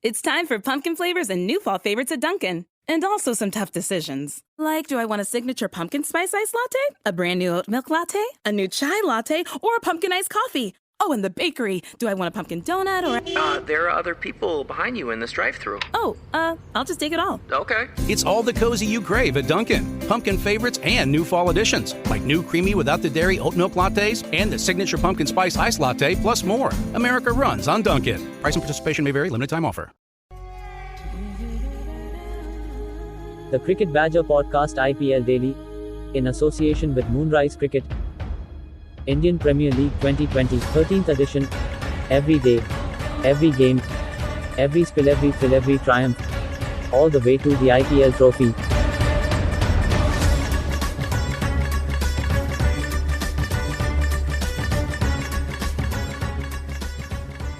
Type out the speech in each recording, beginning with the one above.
It's time for pumpkin flavors and new fall favorites at Dunkin'. And also some tough decisions. Like, do I want a signature pumpkin spice iced latte? A brand new oat milk latte? A new chai latte? Or a pumpkin iced coffee? Oh, and the bakery. Do I want a pumpkin donut or there are other people behind you in this drive-thru. I'll just take it all. Okay. It's all the cozy you crave at Dunkin'. Pumpkin favorites and new fall additions, like new creamy without the dairy oat milk lattes and the signature pumpkin spice iced latte, plus more. America runs on Dunkin'. Price and participation may vary. Limited time offer. The Cricket Badger Podcast IPL Daily, in association with Moonrise Cricket, Indian Premier League 2020 13th edition. Every day, every game, every spill, every thrill, every triumph, all the way to the IPL trophy.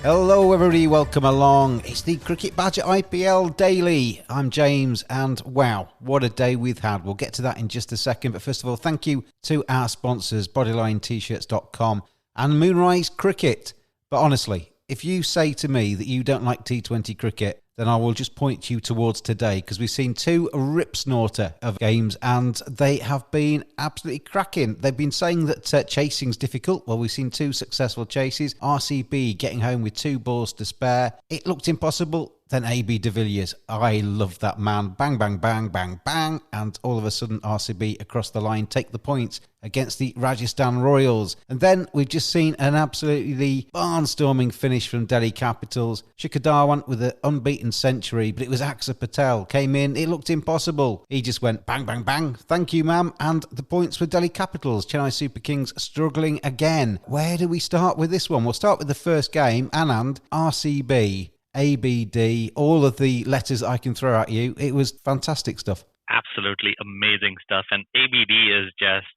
Hello everybody, welcome along. It's the Cricket Badger IPL Daily. I'm James and wow, what a day we've had. We'll get to that in just a second, but first of all, thank you to our sponsors, Bodyline, TShirts.com and Moonrise Cricket. But honestly, if you say to me that you don't like T20 cricket, then I will just point you towards today, because we've seen two rip-snorter of games and they have been absolutely cracking. They've been saying that chasing's difficult. Well, we've seen two successful chases. RCB getting home with 2 balls to spare. It looked impossible. Then AB de Villiers, I love that man. Bang, bang, bang, bang, bang. And all of a sudden, RCB across the line take the points against the Rajasthan Royals. And then we've just seen an absolutely barnstorming finish from Delhi Capitals. Shikhar Dhawan with an unbeaten century, but it was Axar Patel. Came in, it looked impossible. He just went bang, bang, bang. Thank you, ma'am. And the points for Delhi Capitals. Chennai Super Kings struggling again. Where do we start with this one? We'll start with the first game. Anand, RCB. ABD, all of the letters I can throw at you. It was fantastic stuff. Absolutely amazing stuff. And ABD is just,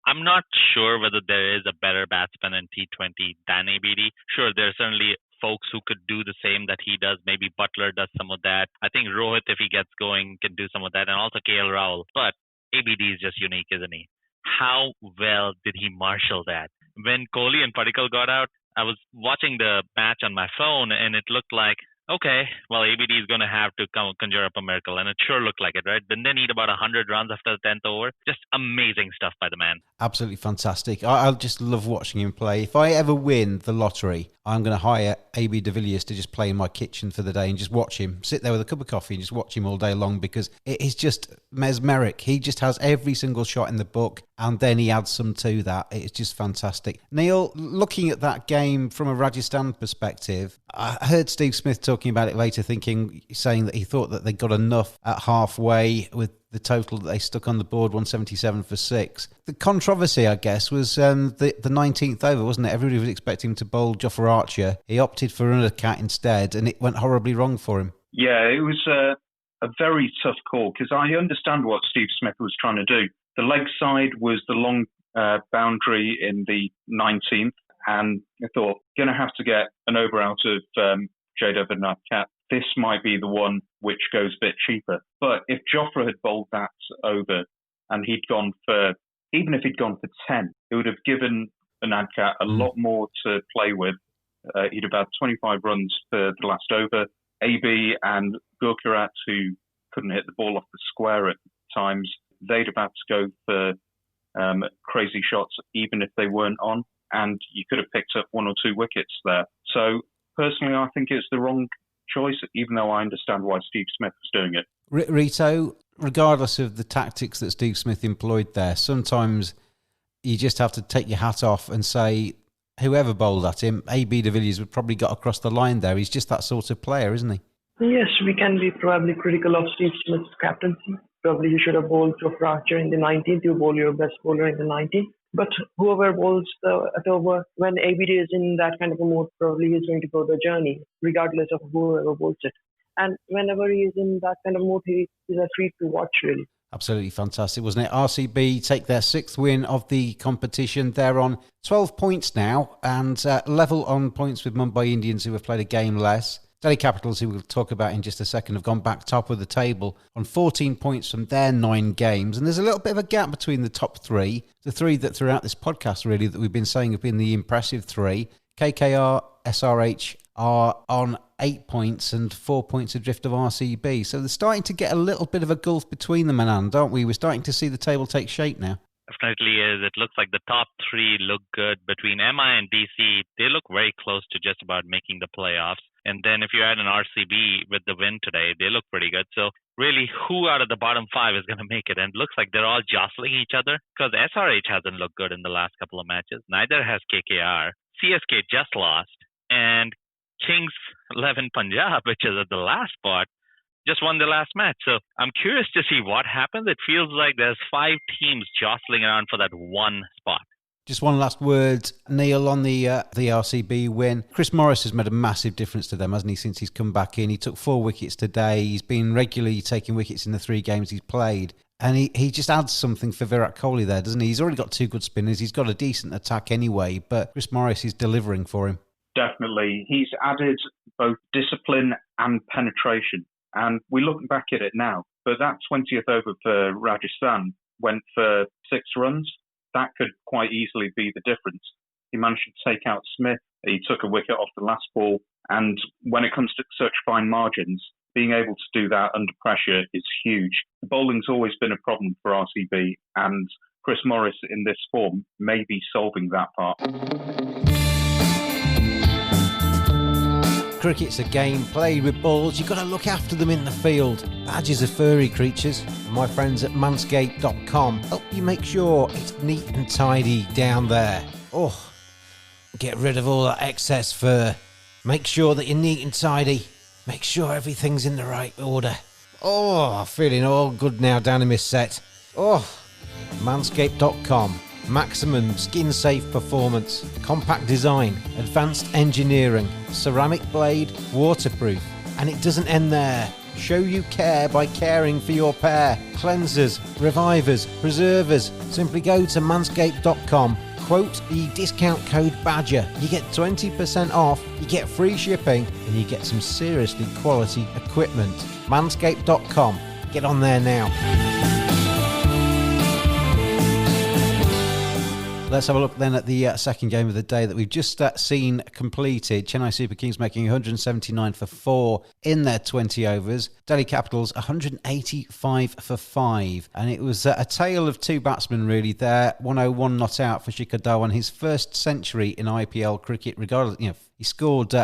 I'm not sure whether there is a better batsman in T20 than ABD. Sure, there are certainly folks who could do the same that he does. Maybe Buttler does some of that. I think Rohit, if he gets going, can do some of that. And also KL Rahul. But ABD is just unique, isn't he? How well did he marshal that? When Kohli and Padikkal got out, I was watching the match on my phone and it looked like, okay, well, ABD is going to have to conjure up a miracle. And it sure looked like it, right? Then they need about 100 runs after the 10th over. Just amazing stuff by the man. Absolutely fantastic. I just love watching him play. If I ever win the lottery, I'm going to hire AB de Villiers to just play in my kitchen for the day and just watch him. Sit there with a cup of coffee and just watch him all day long, because it is just mesmeric. He just has every single shot in the book and then he adds some to that. It's just fantastic. Neil, looking at that game from a Rajasthan perspective, I heard Steve Smith talking about it later, saying that he thought that they got enough at halfway with the total that they stuck on the board, 177 for 6. The controversy, I guess, was the 19th over, wasn't it? Everybody was expecting him to bowl Jofra Archer. He opted for an undercat instead, and it went horribly wrong for him. Yeah, it was a very tough call, because I understand what Steve Smith was trying to do. The leg side was the long boundary in the 19th, and I thought, going to have to get an over out of Jada Vanatkat. This might be the one which goes a bit cheaper. But if Jofra had bowled that over and he'd gone for, even if he'd gone for 10, it would have given Vanatkat a lot more to play with. He'd have had 25 runs for the last over. AB and Gurkurat, who couldn't hit the ball off the square at times, they'd have had to go for crazy shots even if they weren't on. And you could have picked up 1 or 2 wickets there. So personally, I think it's the wrong choice, even though I understand why Steve Smith was doing it. Rito, regardless of the tactics that Steve Smith employed there, sometimes you just have to take your hat off and say, whoever bowled at him, AB de Villiers would probably got across the line there. He's just that sort of player, isn't he? Yes, we can be probably critical of Steve Smith's captaincy. Probably you should have bowled Jofra Archer in the 19th. You bowl your best bowler in the 19th. But whoever bowls at over, when ABD is in that kind of a mode, probably he's going to go the journey, regardless of whoever bowls it. And whenever he is in that kind of mode, he is a treat to watch, really. Absolutely fantastic, wasn't it? RCB take their 6th win of the competition. They're on 12 points now and level on points with Mumbai Indians, who have played a game less. Delhi Capitals, who we'll talk about in just a second, have gone back top of the table on 14 points from their 9 games. And there's a little bit of a gap between the top 3, the 3 that throughout this podcast, really, that we've been saying have been the impressive 3, KKR, SRH are on 8 points and 4 points adrift of RCB. So they're starting to get a little bit of a gulf between them, Anand, aren't we? We're starting to see the table take shape now. Definitely is. It looks like the top three look good. Between MI and DC, they look very close to just about making the playoffs. And then if you add an RCB with the win today, they look pretty good. So really, who out of the bottom five is going to make it? And it looks like they're all jostling each other because SRH hasn't looked good in the last couple of matches. Neither has KKR. CSK just lost. And Kings 11 Punjab, which is at the last spot, just won the last match. So I'm curious to see what happens. It feels like there's 5 teams jostling around for that one spot. Just one last word, Neil, on the RCB win. Chris Morris has made a massive difference to them, hasn't he, since he's come back in? He took 4 wickets today. He's been regularly taking wickets in the 3 games he's played. And he just adds something for Virat Kohli there, doesn't he? He's already got 2 good spinners. He's got a decent attack anyway, but Chris Morris is delivering for him. Definitely. He's added both discipline and penetration. And we look back at it now, but that 20th over for Rajasthan went for 6 runs. That could quite easily be the difference. He managed to take out Smith. He took a wicket off the last ball. And when it comes to such fine margins, being able to do that under pressure is huge. The bowling's always been a problem for RCB, and Chris Morris in this form may be solving that part. Cricket's a game played with balls. You've got to look after them in the field. Badgers are furry creatures. And my friends at Manscaped.com help you make sure it's neat and tidy down there. Oh, get rid of all that excess fur. Make sure that you're neat and tidy. Make sure everything's in the right order. Oh, feeling all good now down in my set. Oh, Manscaped.com. Maximum skin-safe performance, compact design, advanced engineering, ceramic blade, waterproof. And it doesn't end there. Show you care by caring for your pair. Cleansers, revivers, preservers. Simply go to manscaped.com, quote the discount code BADGER. You get 20% off, you get free shipping, and you get some seriously quality equipment. Manscaped.com. Get on there now. Let's have a look then at the second game of the day that we've just seen completed. Chennai Super Kings making 179 for 4 in their 20 overs. Delhi Capitals 185 for 5. And it was a tale of 2 batsmen really there. 101 not out for Shikhar Dhawan, his first century in IPL cricket. Regardless, he scored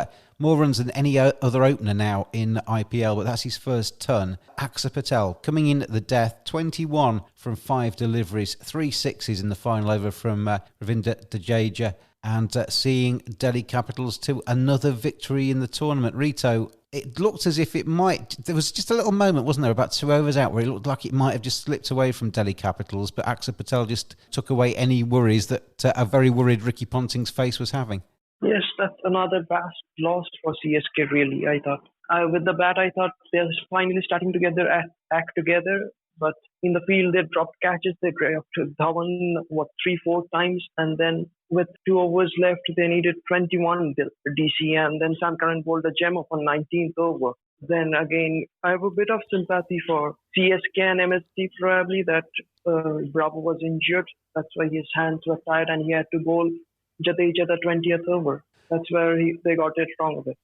more runs than any other opener now in IPL, but that's his first ton. Akshar Patel coming in at the death, 21 from 5 deliveries, 3 sixes in the final over from Ravindra Jadeja, and seeing Delhi Capitals to another victory in the tournament. Rito, it looked as if there was just a little moment, wasn't there, about 2 overs out where it looked like it might have just slipped away from Delhi Capitals, but Akshar Patel just took away any worries that a very worried Ricky Ponting's face was having. Yes, that's another vast loss for CSK, really, I thought. With the bat, I thought they're finally starting to act together. But in the field, they dropped catches. They dropped Dhawan, 3-4 times. And then with 2 overs left, they needed 21 DC. And then Sam Curran bowled a gem of a 19th over. Then again, I have a bit of sympathy for CSK and MSC probably that Bravo was injured. That's why his hands were tired and he had to bowl Jadeja the 20th over. That's where they got it wrong a bit.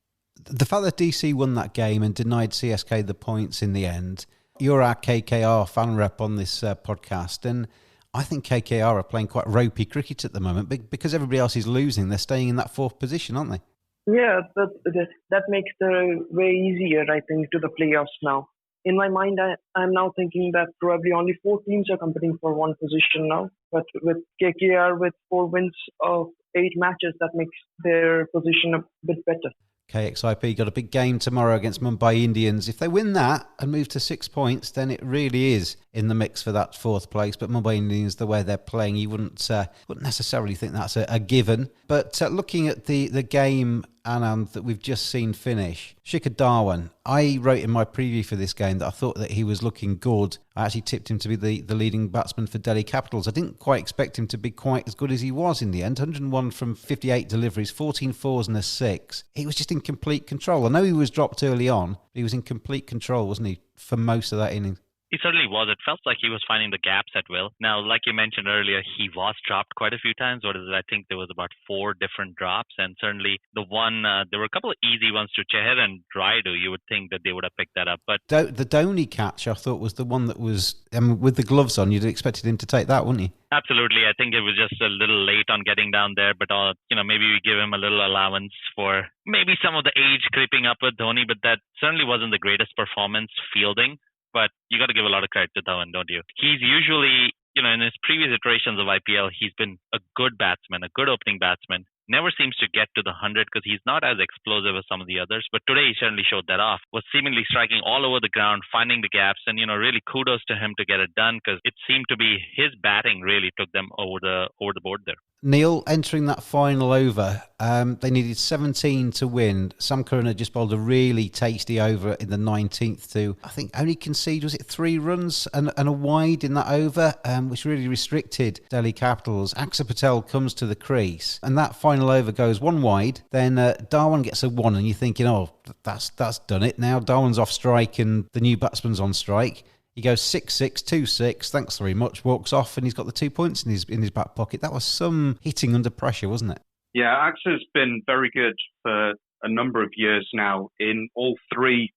The fact that DC won that game and denied CSK the points in the end, you're our KKR fan rep on this podcast, and I think KKR are playing quite ropey cricket at the moment because everybody else is losing. They're staying in that 4th position, aren't they? Yeah, that makes the way easier, I think, to the playoffs now. In my mind, I'm now thinking that probably only 4 teams are competing for 1 position now. But with KKR with 4 wins of 8 matches, that makes their position a bit better. KXIP got a big game tomorrow against Mumbai Indians. If they win that and move to 6 points, then it really is in the mix for that 4th place. But Mumbai Indians, the way they're playing, you wouldn't necessarily think that's a given. But looking at the game, Anand, that we've just seen finish, Shikhar Dhawan, I wrote in my preview for this game that I thought that he was looking good. I actually tipped him to be the leading batsman for Delhi Capitals. I didn't quite expect him to be quite as good as he was in the end. 101 from 58 deliveries, 14 fours and a 6. He was just in complete control. I know he was dropped early on, but he was in complete control, wasn't he, for most of that inning? He certainly was. It felt like he was finding the gaps at will. Now, like you mentioned earlier, he was dropped quite a few times. I think there was about 4 different drops. And certainly there were a couple of easy ones to Chahar and Raidu. You would think that they would have picked that up. But the Dhoni catch, I thought, was the one that was, with the gloves on, you'd have expected him to take that, wouldn't you? Absolutely. I think it was just a little late on getting down there, but maybe we give him a little allowance for maybe some of the age creeping up with Dhoni, but that certainly wasn't the greatest performance fielding. But you got to give a lot of credit to Dhawan, don't you? He's usually, in his previous iterations of IPL, he's been a good batsman, a good opening batsman. Never seems to get to the 100 because he's not as explosive as some of the others. But today he certainly showed that off. Was seemingly striking all over the ground, finding the gaps, and really kudos to him to get it done because it seemed to be his batting really took them over the board there. Neil, entering that final over, they needed 17 to win. Sam Curran had just bowled a really tasty over in the 19th to, I think, only concede, was it 3 runs and a wide in that over, which really restricted Delhi Capitals. Axar Patel comes to the crease, and that final over goes 1 wide. Then Dhawan gets a 1, and you're thinking, oh, that's done it now. Dhawan's off strike, and the new batsman's on strike. He goes 6-6, 2-6, thanks very much, walks off, and he's got the 2 points in his back pocket. That was some hitting under pressure, wasn't it? Yeah, Axar's been very good for a number of years now in all 3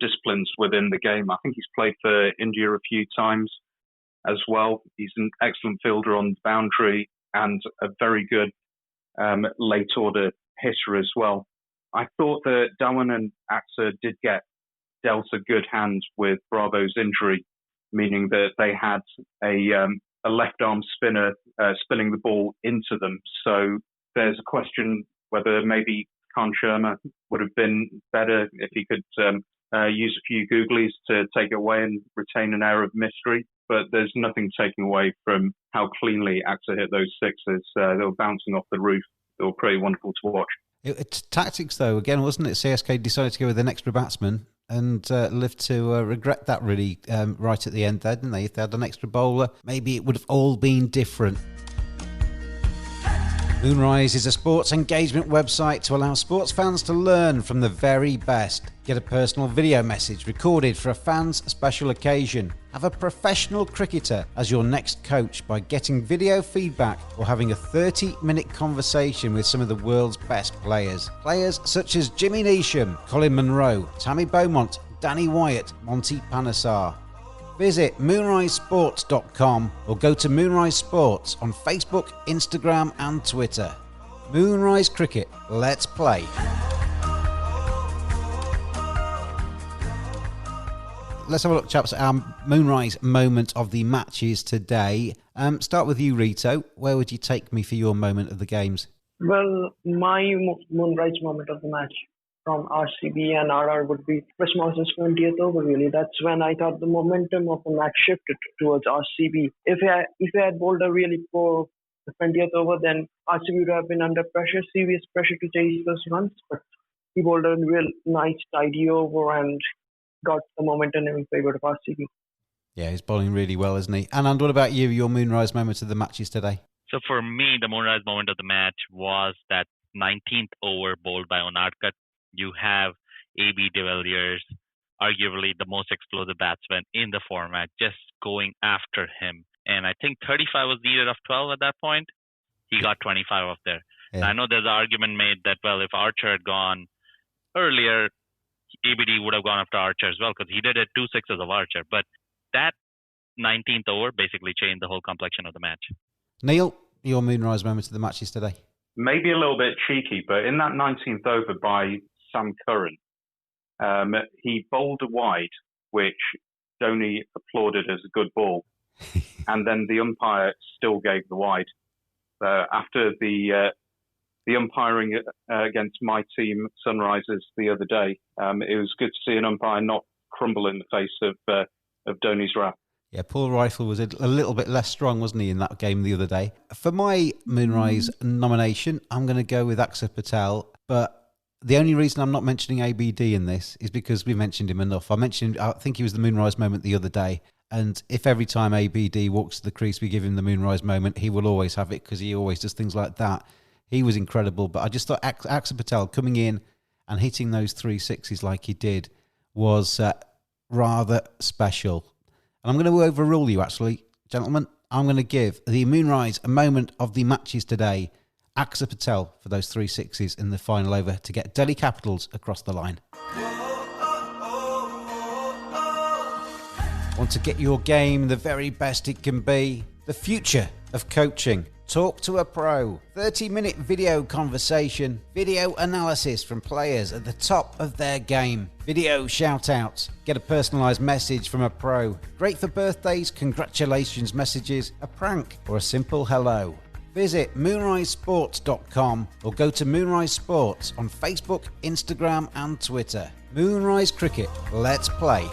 disciplines within the game. I think he's played for India a few times as well. He's an excellent fielder on the boundary and a very good late order hitter as well. I thought that Dhawan and Axar did get dealt a good hand with Bravo's injury, meaning that they had a left arm spinner spinning the ball into them. So there's a question whether maybe Khan Sharma would have been better if he could use a few googlies to take it away and retain an air of mystery. But there's nothing taking away from how cleanly Axar hit those 6s. They were bouncing off the roof. They were pretty wonderful to watch. It's tactics, though, again, wasn't it? CSK decided to go with an extra batsman and lived to regret that really right at the end there, didn't they? If they had an extra bowler, maybe it would have all been different. Moonrise is a sports engagement website to allow sports fans to learn from the very best. Get a personal video message recorded for a fan's special occasion. Have a professional cricketer as your next coach by getting video feedback or having a 30-minute conversation with some of the world's best players. Players such as Jimmy Neesham, Colin Munro, Tammy Beaumont, Danny Wyatt, Monty Panesar. Visit moonrisesports.com or go to Moonrise Sports on Facebook, Instagram and Twitter. Moonrise Cricket, let's play. Let's have a look, chaps, at our Moonrise moment of the matches today. Start with you, Rito. Where would you take me for your moment of the games? Well, my Moonrise moment of the match from RCB and RR would be Chris Morrison's 20th over, really. That's when I thought the momentum of the match shifted towards RCB. If he had bowled a really poor 20th over, then RCB would have been under pressure, serious pressure to chase those runs. But he bowled a real nice, tidy over and got the momentum in favour of RCB. Yeah, he's bowling really well, isn't he? Anand, what about you, your Moonrise moment of the matches today? So for me, the Moonrise moment of the match was that 19th over bowled by Onadkat. You have AB de Villiers, arguably the most explosive batsman in the format, just going after him. And I think 35 was needed of 12 at that point. He got 25 off there. Yeah. I know there's an argument made that, well, if Archer had gone earlier, ABD would have gone after Archer as well because he did it 2 sixes of Archer. But that 19th over basically changed the whole complexion of the match. Neil, your Moonrise moment of the matches today? Maybe a little bit cheeky, but in that 19th over by Sam Curran, he bowled a wide, which Dhoni applauded as a good ball, and then the umpire still gave the wide. After the umpiring against my team, Sunrisers, the other day, it was good to see an umpire not crumble in the face of Dhoni's wrath. Yeah, Paul Rifle was a little bit less strong, wasn't he, in that game the other day? For my Moonrise nomination, I'm going to go with Axar Patel, but the only reason I'm not mentioning ABD in this is because we mentioned him enough. I think he was the Moonrise moment the other day, and if every time ABD walks to the crease we give him the Moonrise moment, he will always have it because he always does things like that. He was incredible, but I just thought Axar Patel coming in and hitting those 3 sixes like he did was rather special. And I'm going to overrule you, actually, gentlemen. I'm going to give the Moonrise a moment of the matches today. Aksa Patel for those 3 sixes in the final over to get Delhi Capitals across the line. Want to get your game the very best it can be? The future of coaching. Talk to a pro. 30-minute video conversation. Video analysis from players at the top of their game. Video shout-outs. Get a personalised message from a pro. Great for birthdays, congratulations messages, a prank, or a simple hello. Visit moonrisesports.com or go to Moonrise Sports on Facebook, Instagram and Twitter. Moonrise Cricket. Let's play.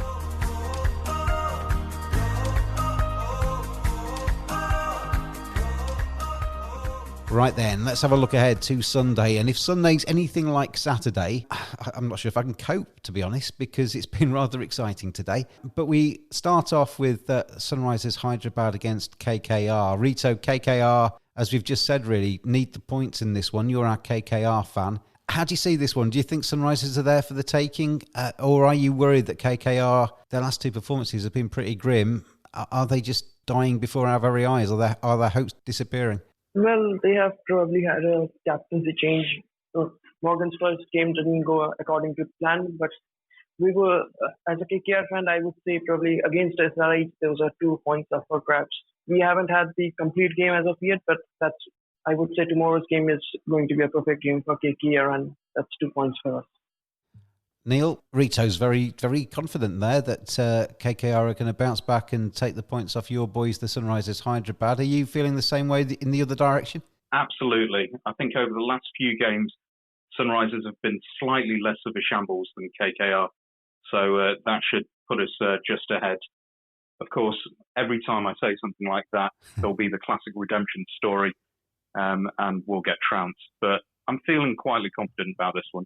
Right then, let's have a look ahead to Sunday. And if Sunday's anything like Saturday, I'm not sure if I can cope, to be honest, because it's been rather exciting today. But we start off with Sunrisers Hyderabad against KKR. Rito, KKR, as we've just said, really need the points in this one. You're our KKR fan. How do you see this one? Do you think Sunrisers are there for the taking? Or are you worried that KKR, their last 2 performances have been pretty grim? Are they just dying before our very eyes? Are their hopes disappearing? Well, they have probably had a captaincy change. So Morgan's first game didn't go according to plan, but we were, as a KKR fan, I would say probably against SRH, those are 2 points up for grabs. We haven't had the complete game as of yet, but I would say tomorrow's game is going to be a perfect game for KKR, and that's 2 points for us. Neil, Rito's very, very confident there that KKR are going to bounce back and take the points off your boys, the Sunrisers Hyderabad. Are you feeling the same way in the other direction? Absolutely. I think over the last few games, Sunrisers have been slightly less of a shambles than KKR. So that should put us just ahead. Of course, every time I say something like that, there'll be the classic redemption story and we'll get trounced. But I'm feeling quietly confident about this one.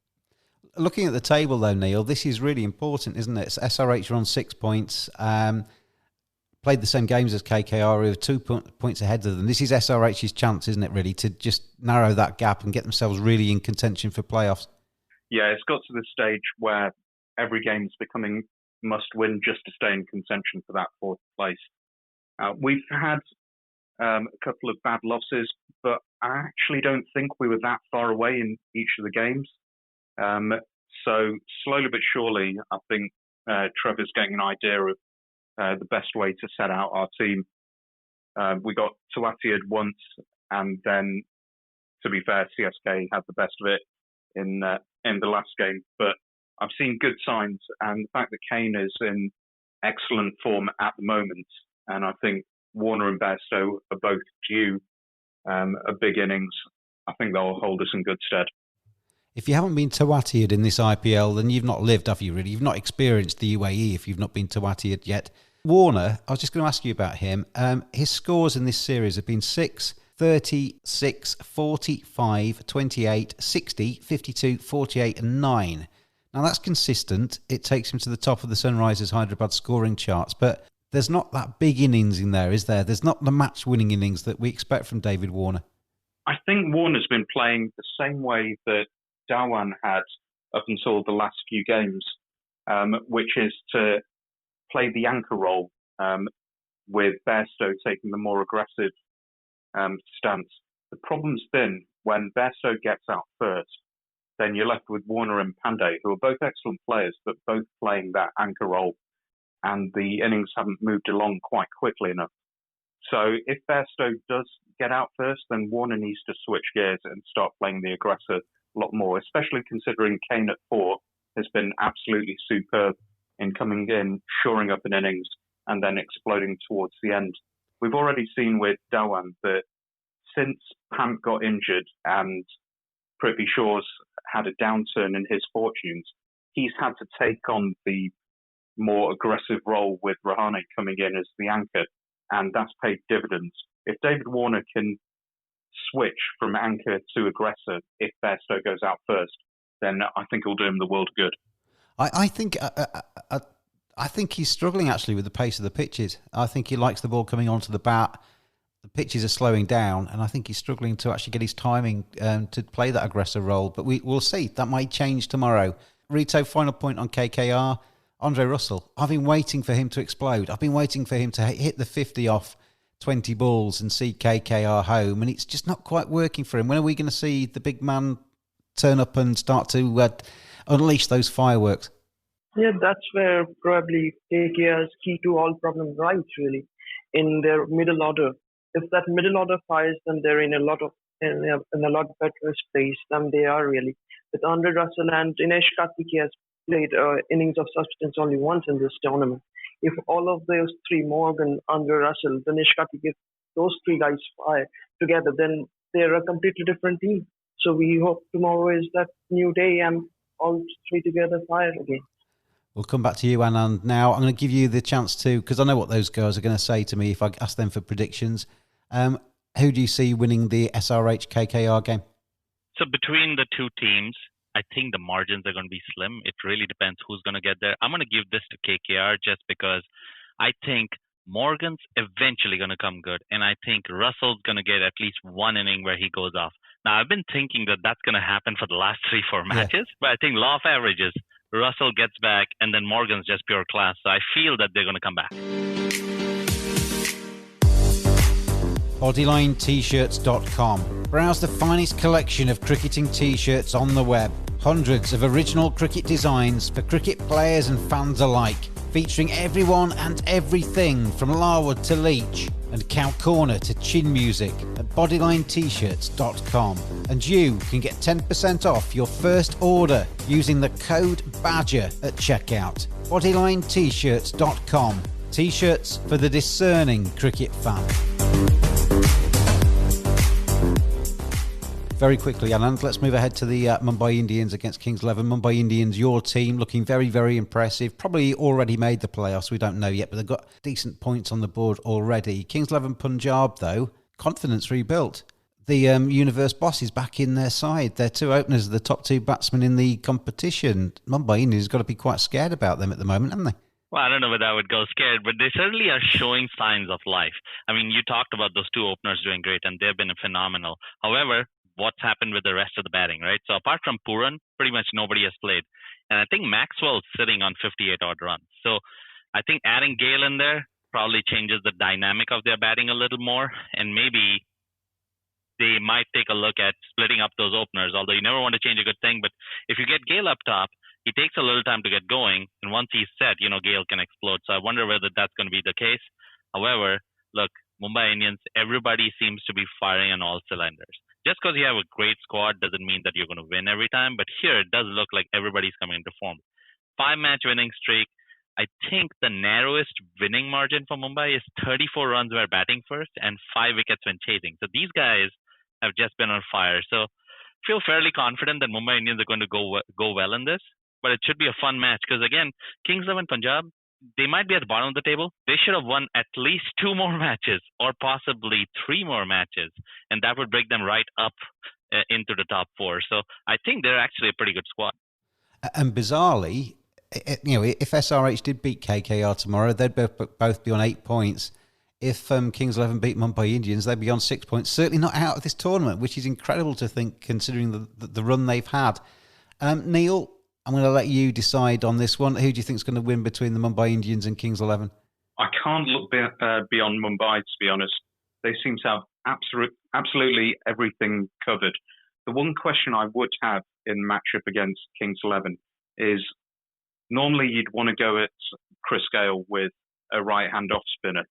Looking at the table, though, Neil, this is really important, isn't it? SRH are on 6 points, played the same games as KKR, who are 2 points ahead of them. This is SRH's chance, isn't it, really, to just narrow that gap and get themselves really in contention for playoffs? Yeah, it's got to the stage where every game is becoming must-win just to stay in contention for that 4th place. We've had a couple of bad losses, but I actually don't think we were that far away in each of the games. So slowly but surely, I think Trevor's getting an idea of the best way to set out our team. We got Tawatiad once, and then, to be fair, CSK had the best of it in the last game. But I've seen good signs, and the fact that Kane is in excellent form at the moment, and I think Warner and Bairstow are both due a big innings. I think they'll hold us in good stead. If you haven't been Tawatiad in this IPL, then you've not lived, have you, really? You've not experienced the UAE if you've not been Tawatiad yet. Warner, I was just going to ask you about him. His scores in this series have been 6, 36, 45, 28, 60, 52, 48 and 9. Now, that's consistent. It takes him to the top of the Sunrisers Hyderabad scoring charts, but there's not that big innings in there, is there? There's not the match-winning innings that we expect from David Warner. I think Warner's been playing the same way that Dhawan had up until the last few games, which is to play the anchor role with Bairstow taking the more aggressive stance. The problem's been when Bairstow gets out first, then you're left with Warner and Pandey, who are both excellent players, but both playing that anchor role, and the innings haven't moved along quite quickly enough. So if Bairstow does get out first, then Warner needs to switch gears and start playing the aggressor a lot more, especially considering Kane at 4 has been absolutely superb in coming in, shoring up an innings, and then exploding towards the end. We've already seen with Dhawan that since Pant got injured and Prithvi Shaw's had a downturn in his fortunes, he's had to take on the more aggressive role with Virani coming in as the anchor, and that's paid dividends. If David Warner can switch from anchor to aggressor if Bairstow goes out first, then I think it'll do him the world of good. I think he's struggling actually with the pace of the pitches. I think he likes the ball coming onto the bat. The pitches are slowing down, and I think he's struggling to actually get his timing to play that aggressor role. But we'll see. That might change tomorrow. Rito, final point on KKR. Andre Russell, I've been waiting for him to explode. I've been waiting for him to hit the 50 off 20 balls and see KKR home, and it's just not quite working for him. When are we going to see the big man turn up and start to unleash those fireworks? Yeah, that's where probably KKR's key to all problems lies, really, in their middle order. If that middle order fires, then they're in a lot better space than they are really. With Andre Russell and Dinesh Karthik has played innings of substance only once in this tournament. If all of those three, Morgan, Andre Russell, Dinesh Karthik, if those three guys fire together, then they're a completely different team. So we hope tomorrow is that new day and all three together fire again. We'll come back to you, Anand. Now, I'm going to give you the chance to, because I know what those girls are going to say to me if I ask them for predictions. Who do you see winning the SRH KKR game? So between the two teams, I think the margins are going to be slim. It really depends who's going to get there. I'm going to give this to KKR just because I think Morgan's eventually going to come good, and I think Russell's going to get at least one inning where he goes off. Now, I've been thinking that that's going to happen for the last 3-4 matches, but I think law of averages, Russell gets back, and then Morgan's just pure class. So I feel that they're going to come back. Bodyline TShirts.com. Browse the finest collection of cricketing T-shirts on the web. Hundreds of original cricket designs for cricket players and fans alike, featuring everyone and everything from Larwood to Leach and Cow Corner to chin music at bodylinetshirts.com. And you can get 10% off your first order using the code BADGER at checkout. bodylinetshirts.com. T-shirts for the discerning cricket fan. Very quickly, Anand, let's move ahead to the Mumbai Indians against Kings 11. Mumbai Indians, your team, looking very, very impressive. Probably already made the playoffs, we don't know yet, but they've got decent points on the board already. Kings 11 Punjab, though, confidence rebuilt. The Universe boss is back in their side. Their two openers are the top two batsmen in the competition. Mumbai Indians have got to be quite scared about them at the moment, haven't they? Well, I don't know whether I would go scared, but they certainly are showing signs of life. I mean, you talked about those two openers doing great, and they've been phenomenal. However, what's happened with the rest of the batting, right? So apart from Puran, pretty much nobody has played. And I think Maxwell's sitting on 58-odd runs. So I think adding Gale in there probably changes the dynamic of their batting a little more. And maybe they might take a look at splitting up those openers, although you never want to change a good thing. But if you get Gale up top, he takes a little time to get going. And once he's set, Gale can explode. So I wonder whether that's going to be the case. However, look, Mumbai Indians, everybody seems to be firing on all cylinders. Just because you have a great squad doesn't mean that you're going to win every time. But here it does look like everybody's coming into form. 5-match winning streak. I think the narrowest winning margin for Mumbai is 34 runs when batting first and 5 wickets when chasing. So these guys have just been on fire. So I feel fairly confident that Mumbai Indians are going to go well in this. But it should be a fun match because, again, Kings 11 Punjab, they might be at the bottom of the table. They should have won at least 2 more matches or possibly 3 more matches. And that would bring them right up into the top 4. So I think they're actually a pretty good squad. And bizarrely, if SRH did beat KKR tomorrow, they'd both be on 8 points. If Kings 11 beat Mumbai Indians, they'd be on 6 points. Certainly not out of this tournament, which is incredible to think considering the run they've had. Neil, I'm going to let you decide on this one. Who do you think is going to win between the Mumbai Indians and Kings 11? I can't look beyond Mumbai, to be honest. They seem to have absolutely everything covered. The one question I would have in matchup against Kings 11 is normally you'd want to go at Chris Gale with a right-hand off spinner.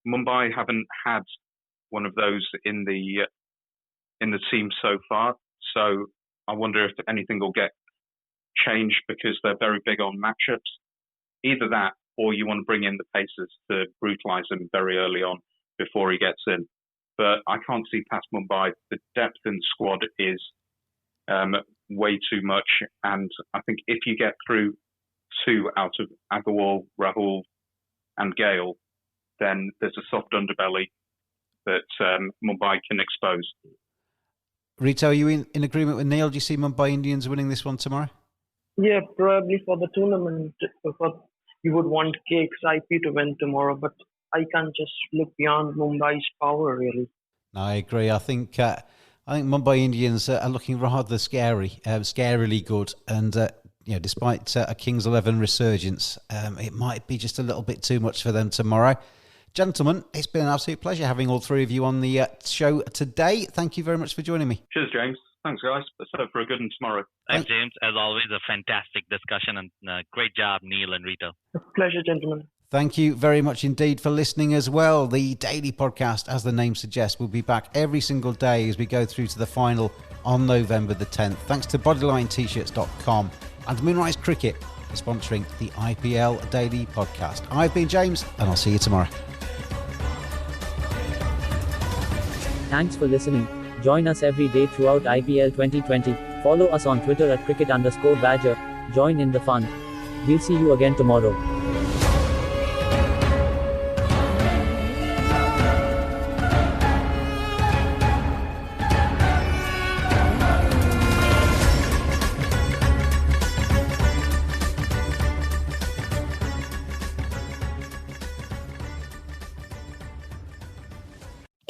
Mumbai haven't had one of those in the team so far, so I wonder if anything will get changed because they're very big on matchups. Either that, or you want to bring in the pacers to brutalise him very early on before he gets in. But I can't see past Mumbai. The depth in the squad is way too much, and I think if you get through 2 out of Agarwal, Rahul, and Gale, then there's a soft underbelly that Mumbai can expose. Rito, are you in agreement with Neil? Do you see Mumbai Indians winning this one tomorrow? Yeah, probably for the tournament. You would want KXIP to win tomorrow, but I can't just look beyond Mumbai's power, really. No, I agree. I think Mumbai Indians are looking rather scary, scarily good. And, despite a Kings 11 resurgence, it might be just a little bit too much for them tomorrow. Gentlemen, it's been an absolute pleasure having all three of you on the show today. Thank you very much for joining me. Cheers, James. Thanks, guys. Let's hope for a good one tomorrow. Thanks, James. As always, a fantastic discussion, and great job, Neil and Rito. A pleasure, gentlemen. Thank you very much indeed for listening as well. The Daily Podcast, as the name suggests, will be back every single day as we go through to the final on November the 10th. Thanks to Bodyline TShirts.com and Moonrise Cricket for sponsoring the IPL Daily Podcast. I've been James, and I'll see you tomorrow. Thanks for listening. Join us every day throughout IPL 2020. Follow us on Twitter at cricket_badger. Join in the fun. We'll see you again tomorrow.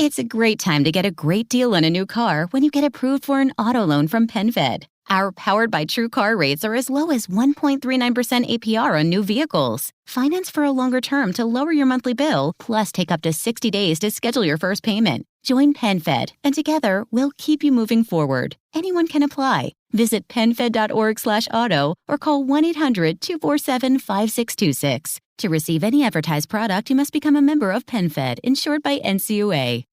It's a great time to get a great deal on a new car when you get approved for an auto loan from PenFed. Our Powered by True car rates are as low as 1.39% APR on new vehicles. Finance for a longer term to lower your monthly bill, plus take up to 60 days to schedule your first payment. Join PenFed, and together we'll keep you moving forward. Anyone can apply. Visit penfed.org/auto or call 1-800-247-5626. To receive any advertised product, you must become a member of PenFed, insured by NCUA.